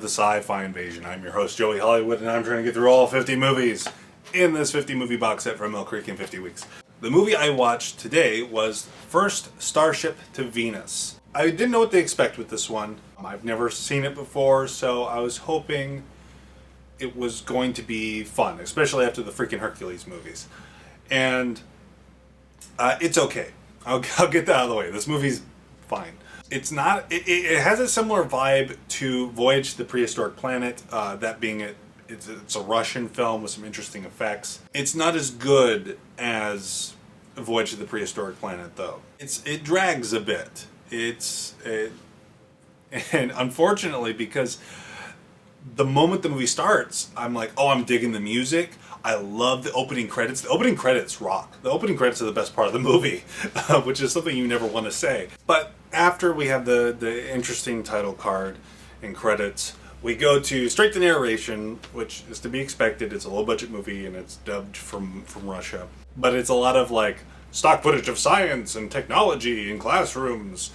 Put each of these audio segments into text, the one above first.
the Sci-Fi Invasion. I'm your host, Joey Hollywood, and I'm trying to get through all 50 movies in this 50 movie box set from Mill Creek in 50 weeks. The movie I watched today was First Starship to Venus. I didn't know what to expect with this one. I've never seen it before, so I was hoping it was going to be fun, especially after the freaking Hercules movies. And it's okay. I'll get that out of the way. This movie's fine. It's not. It has a similar vibe to Voyage to the Prehistoric Planet. That being it's a Russian film with some interesting effects. It's not as good as Voyage to the Prehistoric Planet, though. It drags a bit. And unfortunately, because the moment the movie starts, I'm like, oh, I'm digging the music. I love the opening credits. The opening credits rock. The opening credits are the best part of the movie, which is something you never want to say. But after we have the interesting title card and credits, we go straight to narration, which is to be expected. It's a low-budget movie, and it's dubbed from Russia. But it's a lot of, like, stock footage of science and technology in classrooms.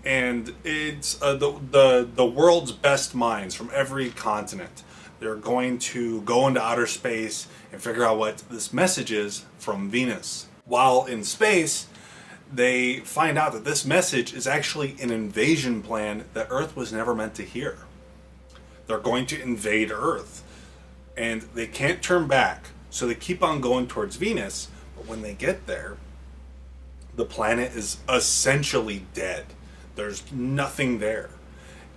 And it's the world's best minds from every continent. They're going to go into outer space and figure out what this message is from Venus. While in space, they find out that this message is actually an invasion plan that Earth was never meant to hear. They're going to invade Earth, and they can't turn back, so they keep on going towards Venus, but when they get there, the planet is essentially dead. There's nothing there.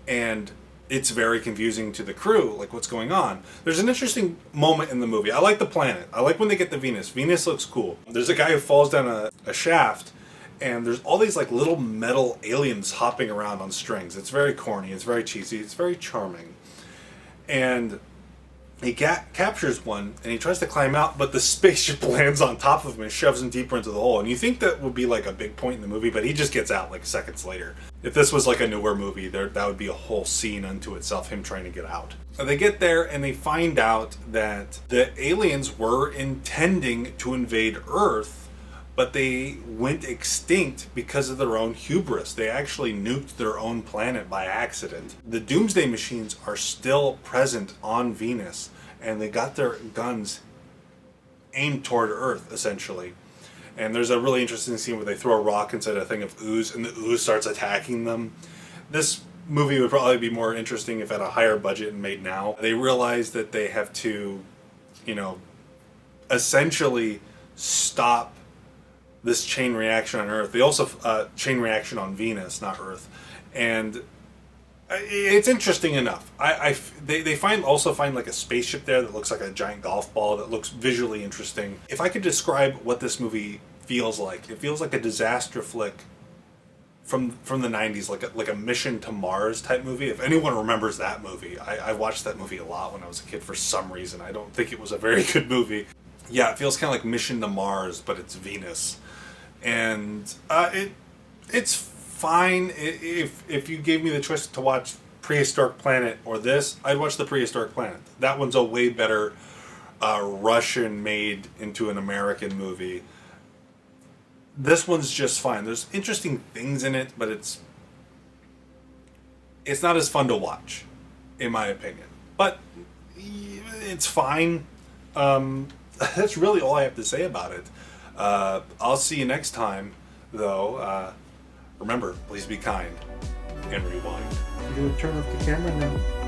And it's very confusing to the crew, like, what's going on. There's an interesting moment in the movie. I like the planet. I like when they get to Venus. Venus looks cool. There's a guy who falls down a shaft, and there's all these, like, little metal aliens hopping around on strings. It's very corny. It's very cheesy. It's very charming. And he captures one, and he tries to climb out, but the spaceship lands on top of him and shoves him deeper into the hole. And you think that would be, like, a big point in the movie, but he just gets out, like, seconds later. If this was, like, a newer movie, that would be a whole scene unto itself, him trying to get out. So they get there, and they find out that the aliens were intending to invade Earth, but they went extinct because of their own hubris. They actually nuked their own planet by accident. The Doomsday Machines are still present on Venus, and they got their guns aimed toward Earth, essentially. And there's a really interesting scene where they throw a rock inside a thing of ooze, and the ooze starts attacking them. This movie would probably be more interesting if at a higher budget and made now. They realize that they have to, essentially stop this chain reaction on Earth. They also chain reaction on Venus, not Earth, and it's interesting enough. They also find like a spaceship there that looks like a giant golf ball that looks visually interesting. If I could describe what this movie feels like, it feels like a disaster flick from the 90s, like a Mission to Mars type movie. If anyone remembers that movie, I watched that movie a lot when I was a kid for some reason. I don't think it was a very good movie. Yeah, it feels kind of like Mission to Mars, but it's Venus. And it's fine. If you gave me the choice to watch Prehistoric Planet or this, I'd watch the Prehistoric Planet. That one's a way better Russian made into an American movie. This one's just fine. There's interesting things in it, but it's not as fun to watch, in my opinion. But it's fine. That's really all I have to say about it. I'll see you next time, though. Remember, please be kind and rewind. You gonna turn off the camera now?